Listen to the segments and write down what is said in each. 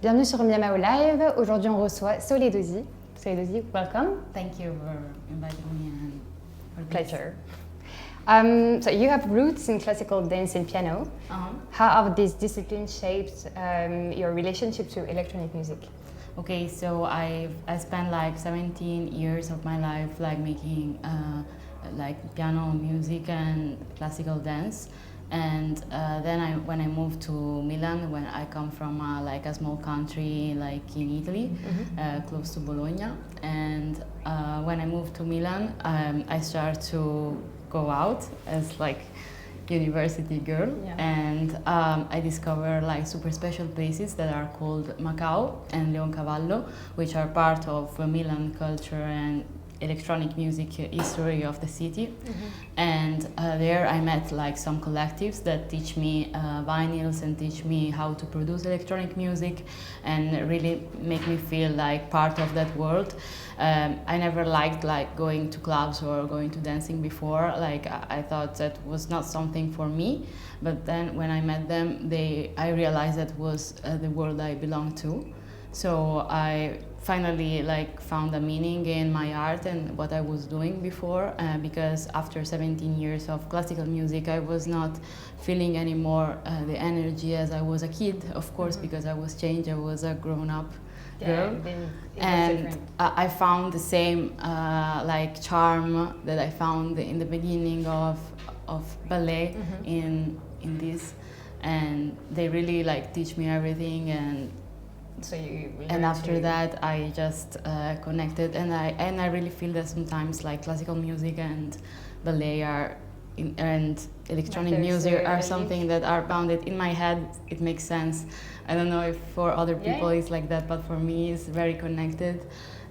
Bienvenue sur Miamao Live. Aujourd'hui, on reçoit Sole Dosi. Sole Dosi, welcome. Thank you for inviting me and for this. Pleasure. So you have roots in classical dance and piano. Uh-huh. How have these disciplines shaped your relationship to electronic music? Okay, so I spent like 17 years of my life like making like piano music and classical dance. And then when I moved to Milan, when I come from like a small country like in Italy, close to Bologna, and when I moved to Milan, I started to go out as like university girl, and I discovered like super special places that are called Macau and Leoncavallo, which are part of Milan culture and electronic music history of the city. And there I met like some collectives that teach me vinyls and teach me how to produce electronic music and really make me feel like part of that world. I never liked like going to clubs or going to dancing before. Like I thought that was not something for me, but then when I met them, I realized that was the world I belonged to. So I finally like found a meaning in my art and what I was doing before, because after 17 years of classical music I was not feeling anymore the energy as I was a kid, of course, because I was changed, I was a grown-up girl, and I found the same like charm that I found in the beginning of ballet in this, and they really like teach me everything. And after that, I just connected, and I really feel that sometimes like classical music and ballet and electronic music are something that are bounded in my head. It makes sense. I don't know if for other people it's like that, but for me it's very connected.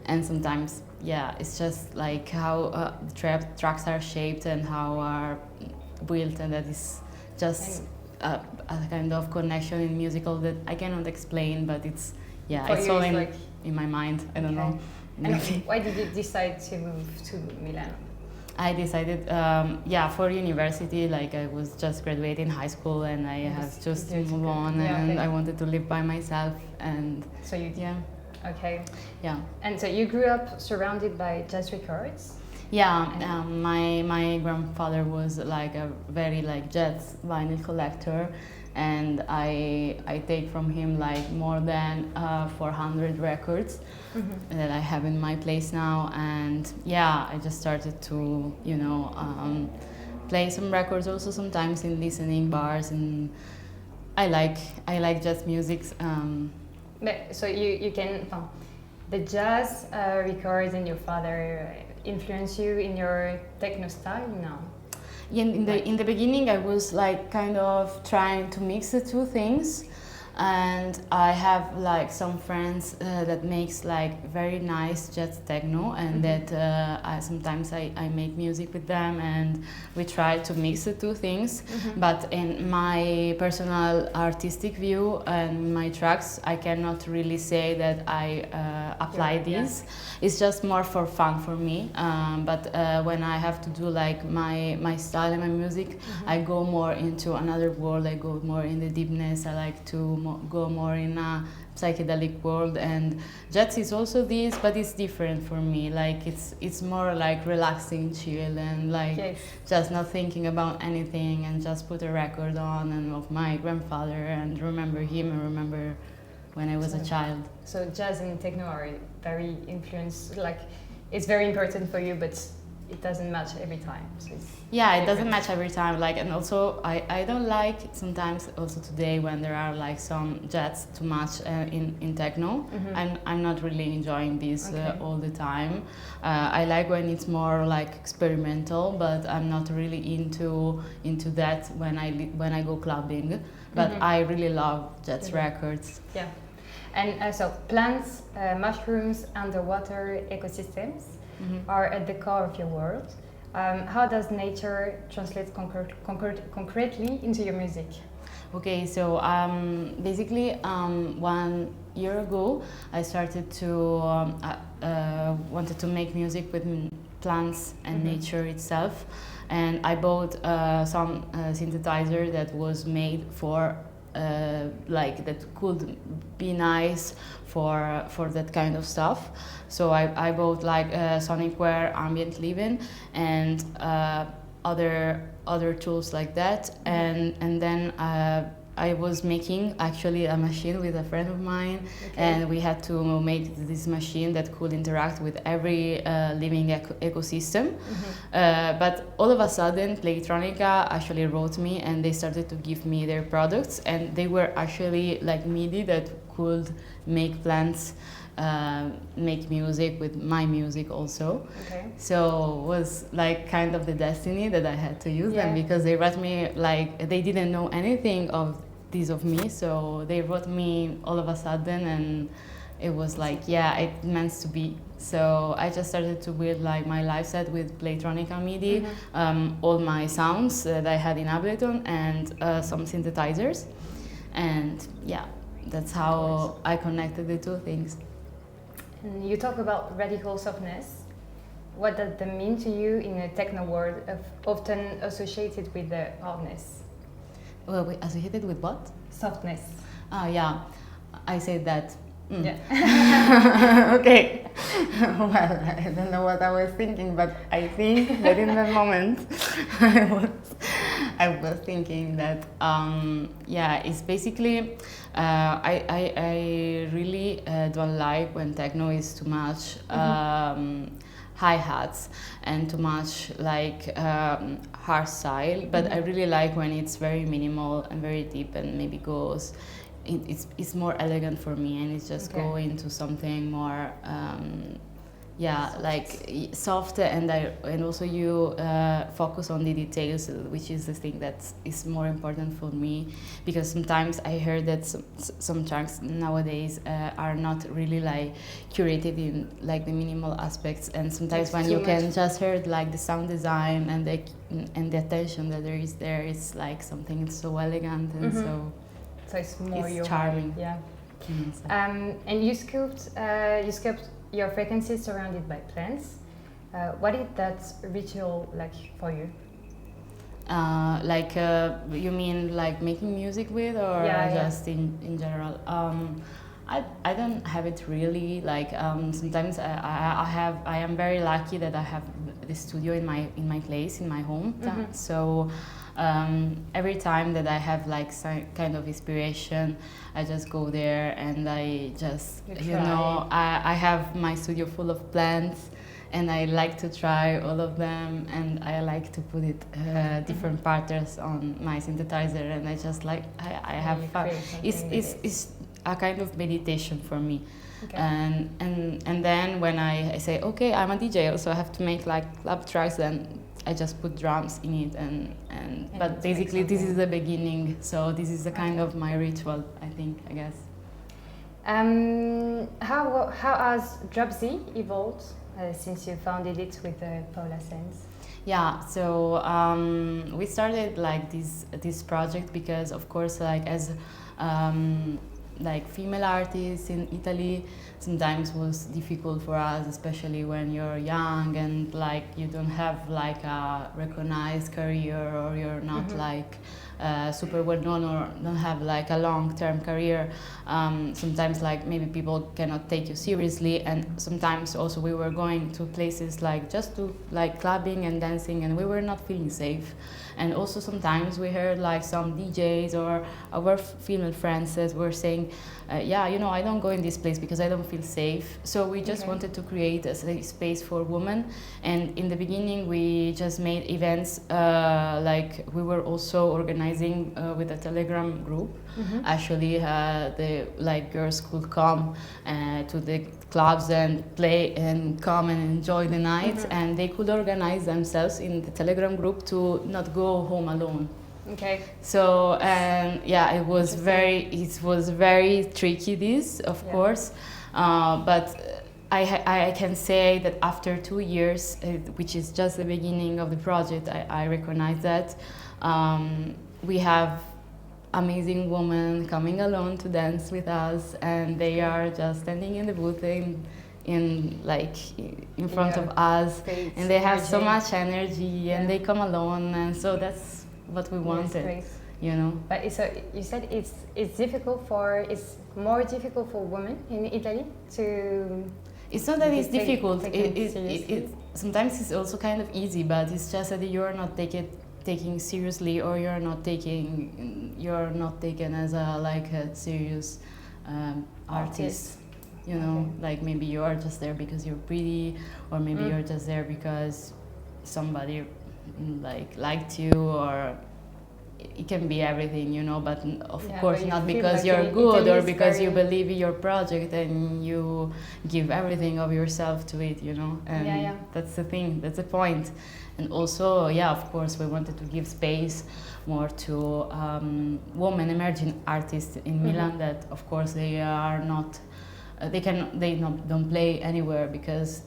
And sometimes, it's just like how the tracks are shaped and how are built, and that is just a kind of connection in musical that I cannot explain, but it's all in my mind. I don't know. And why did you decide to move to Milan? I decided, for university, like I was just graduating high school and I had just to move on, and I wanted to live by myself. And so you did. Okay. Yeah. And so you grew up surrounded by jazz records? Yeah, my grandfather was like a very like jazz vinyl collector, and I take from him like more than 400 records that I have in my place now. And I just started to play some records also sometimes in listening bars, and I like jazz music. So you can the jazz records and your father influence you in your techno style now? Yeah, in the beginning I was like kind of trying to mix the two things, and I have like some friends that makes like very nice jazz techno, and that sometimes I make music with them and we try to mix the two things. But in my personal artistic view and my tracks, I cannot really say that I apply these. It's just more for fun for me. But when I have to do like my style and my music, I go more into another world. I go more in the deepness. I like to go more in a psychedelic world, and jazz is also this, but it's different for me. Like it's more like relaxing, chill, and like just not thinking about anything, and just put a record on and of my grandfather and remember him and remember when I was a child. So jazz and techno are very influenced, like it's very important for you, but it doesn't match every time. So it doesn't match every time. Like, and also I don't like sometimes also today when there are like some jazz too much in techno. I'm not really enjoying this all the time. I like when it's more like experimental, but I'm not really into that when I go clubbing. But I really love jazz records. Yeah. And so plants, mushrooms, underwater ecosystems are at the core of your world. How does nature translate concretely into your music? Okay, so basically 1 year ago I started to wanted to make music with plants and nature itself, and I bought some synthesizer that was made for like that could be nice for that kind of stuff. So I bought like Sonicware, ambient living, and other tools like that, and then I was making actually a machine with a friend of mine, and we had to make this machine that could interact with every living ecosystem. But all of a sudden, Playtronica actually wrote me, and they started to give me their products, and they were actually like MIDI that could make plants make music with my music also. So it was like kind of the destiny that I had to use them, because they wrote me like they didn't know anything of this of me, so they wrote me all of a sudden, and it was like, yeah, it meant to be. So I just started to build like my live set with Playtronica MIDI, all my sounds that I had in Ableton, and some synthesizers, and yeah, that's how I connected the two things. And you talk about radical softness. What does that mean to you in a techno world often associated with the hardness? Well, we associated with what? Softness. Yeah, I said that. Yeah. Okay. Well, I don't know what I was thinking, but I think that in that moment I was thinking that yeah, it's basically I really don't like when techno is too much hi-hats and too much like hard style, but I really like when it's very minimal and very deep and maybe goes it's more elegant for me, and it's just go into something more yeah, like soft, and also you focus on the details, which is the thing that is more important for me, because sometimes I heard that some tracks nowadays are not really like curated in like the minimal aspects, and sometimes when you can just hear like the sound design and the attention that there is there, it's like something so elegant and so it's more it's charming. Yeah. And you sculpt your frequencies surrounded by plants. What is that ritual like for you? Like you mean like making music with, or just in general? I don't have it really. Like sometimes I am very lucky that I have the studio in my place, in my home. So every time that I have like some kind of inspiration, I just go there and I just I have my studio full of plants, and I like to try all of them, and I like to put it different patterns on my synthesizer, and I just like I have fun. It's a kind of meditation for me. And then when I say, okay, I'm a DJ, also I have to make like club tracks, then I just put drums in it, but basically this is the beginning, so this is a kind of my ritual, I think, I guess. How has Dropsy evolved since you founded it with Paula Sands? Yeah, so we started like this project because, of course, like as like female artists in Italy, sometimes was difficult for us, especially when you're young and like you don't have like a recognized career, or you're not like super well known, or don't have like a long-term career. Sometimes like maybe people cannot take you seriously, and sometimes also we were going to places like just to like clubbing and dancing, and we were not feeling safe. And also sometimes we heard like some DJs or our female friends that were saying, yeah, you know, I don't go in this place because I don't feel safe. So we just wanted to create a safe space for women. And in the beginning we just made events, like we were also organizing with a Telegram group. Actually the like girls could come to the clubs and play and come and enjoy the night, and they could organize themselves in the Telegram group to not go home alone. So yeah, it was very tricky, this of course, but I can say that after 2 years, which is just the beginning of the project, I recognize that we have amazing women coming along to dance with us, and they are just standing in the booth in front of us, and they have so much energy, and they come along, and so that's what we wanted. you know. But you said it's more difficult for women in Italy to. It's not that it's difficult. Seriously. Sometimes it's also kind of easy, but it's just that you're not taking seriously, or you're not taken as a serious artist. You know, Okay. like maybe you are just there because you're pretty, or maybe you're just there because somebody liked you, or it can be everything, you know, but of course but you not feel because like you're good Italy or is because you very- believe in your project and you give everything of yourself to it, you know, and that's the thing, that's the point. And also, of course, we wanted to give space more to women emerging artists in Milan that, of course, they are not don't play anywhere because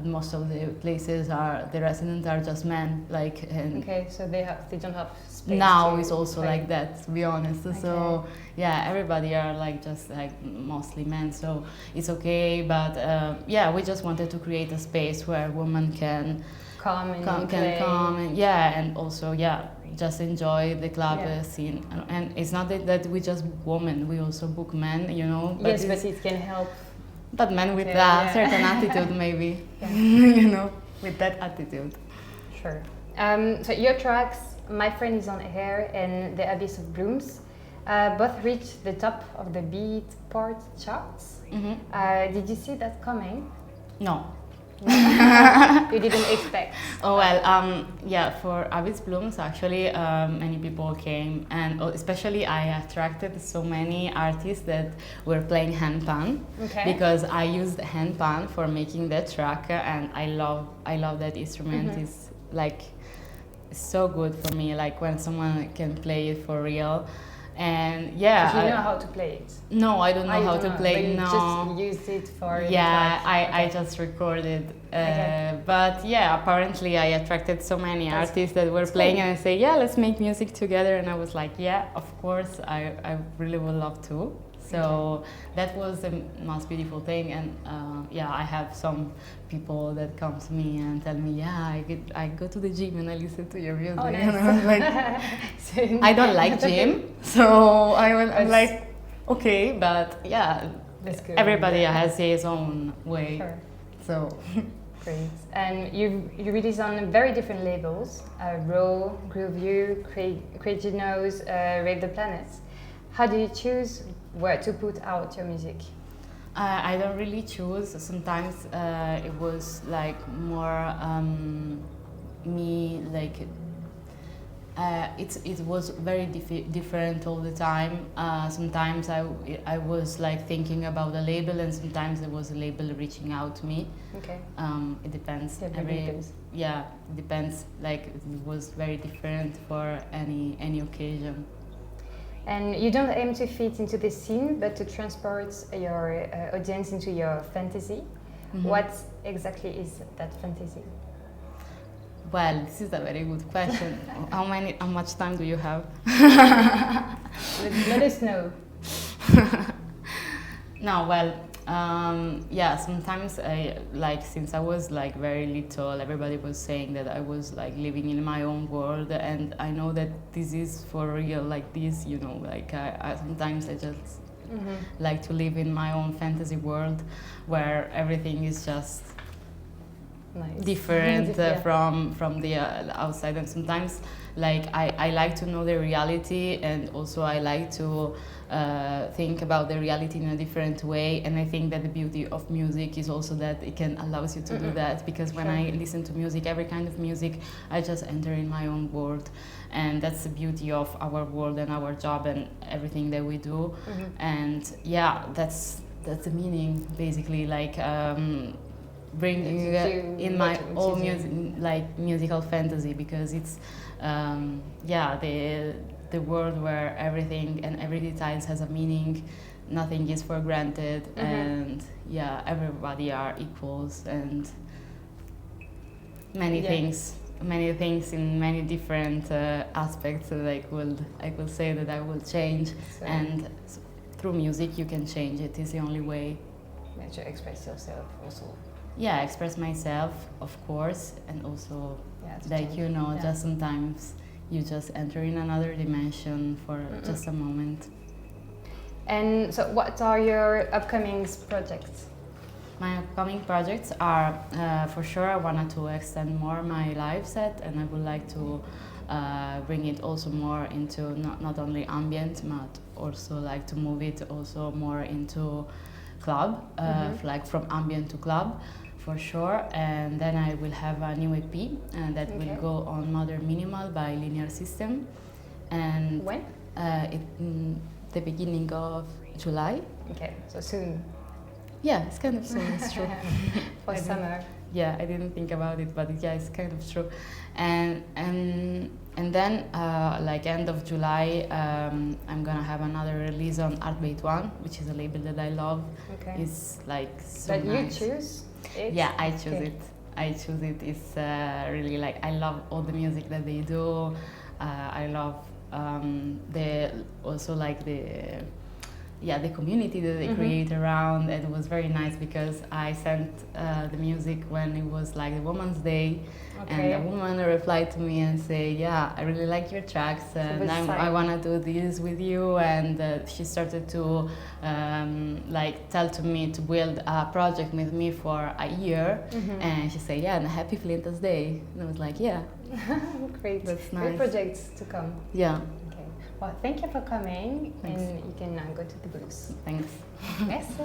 most of the places the residents are just men, Okay, so they don't have space. now to it's also play. like that, to be honest. So everybody are just mostly men, so it's okay, but we just wanted to create a space where women can come and and also just enjoy the club scene. And it's not that we just women, we also book men, you know. But it can help. But men with a certain attitude, maybe, you know, with that attitude. Sure. So your tracks, My Friend Is On Air and The Abyss of Blooms, both reached the top of the Beatport charts. Did you see that coming? No. You didn't expect? Oh well, for Abyss Blooms actually many people came, and especially I attracted so many artists that were playing handpan, because I used handpan for making that track, and I love that instrument. It's so good for me, like when someone can play it for real. And you know how to play it? No, I don't know how to play. But you no, just used it for I just recorded. But apparently I attracted so many artists that were playing, cool. And I say, let's make music together. And I was like, of course, I really would love to. So that was the most beautiful thing, and I have some people that come to me and tell me, I go to the gym and I listen to your music. Oh, nice. And I was like, I don't like gym, so I'm like, okay, but that's good. Everybody has his own way. Sure. So. Great. And you release on very different labels: Raw, Groove You, Crazy Nose, Rave the Planet. How do you choose where to put out your music? I don't really choose. Sometimes it was more me, it was very different all the time. Sometimes I was thinking about a label, and sometimes there was a label reaching out to me. Okay. It depends. It depends. It was very different for any occasion. And you don't aim to fit into the scene, but to transport your audience into your fantasy. What exactly is that fantasy? Well, this is a very good question. How much time do you have? Let us know. No, well, sometimes since I was very little, everybody was saying that I was living in my own world, and I know that this is for real, this, you know, I sometimes I just like to live in my own fantasy world where everything is just different from the outside, and sometimes I like to know the reality, and also I like to think about the reality in a different way. And I think that the beauty of music is also that it can allows you to do that, because when I listen to music, every kind of music, I just enter in my own world, and that's the beauty of our world and our job and everything that we do. And that's the meaning, basically, bringing in my own musical fantasy, because it's the world where everything and every detail has a meaning, nothing is for granted, and everybody are equals, and many things in many different aspects that I will say that I will change, and through music you can change it. Is the only way. To express yourself also. Express myself, of course, and also just sometimes you just enter in another dimension for just a moment. And so what are your upcoming projects? My upcoming projects are, for sure, I wanted to extend more my live set, and I would like to bring it also more into not only ambient, but also like to move it also more into club, like from ambient to club, for sure. And then I will have a new EP that will go on Modern Minimal by Linear System. And when? The beginning of July. Okay, so soon. Yeah, it's kind of soon, it's true. For summer. Yeah, I didn't think about it, but yeah, it's kind of true. And then, like end of July, I'm gonna have another release on Artbait One, which is a label that I love. Okay. It's like so But nice. you choose it? Yeah, I choose it. I choose it. It's really like, I love all the music that they do. I love also like the community that they create around. It was very nice because I sent the music when it was like the Women's Day, and a woman replied to me and say, yeah, I really like your tracks and I want to do this with you. And she started to like tell to me to build a project with me for a year, and she said, yeah, and happy Flinters Day. And I was like, yeah. Great. That's nice. Great projects to come. Yeah. Well, thank you for coming. Thanks. And you can now go to the booth. Thanks. Merci.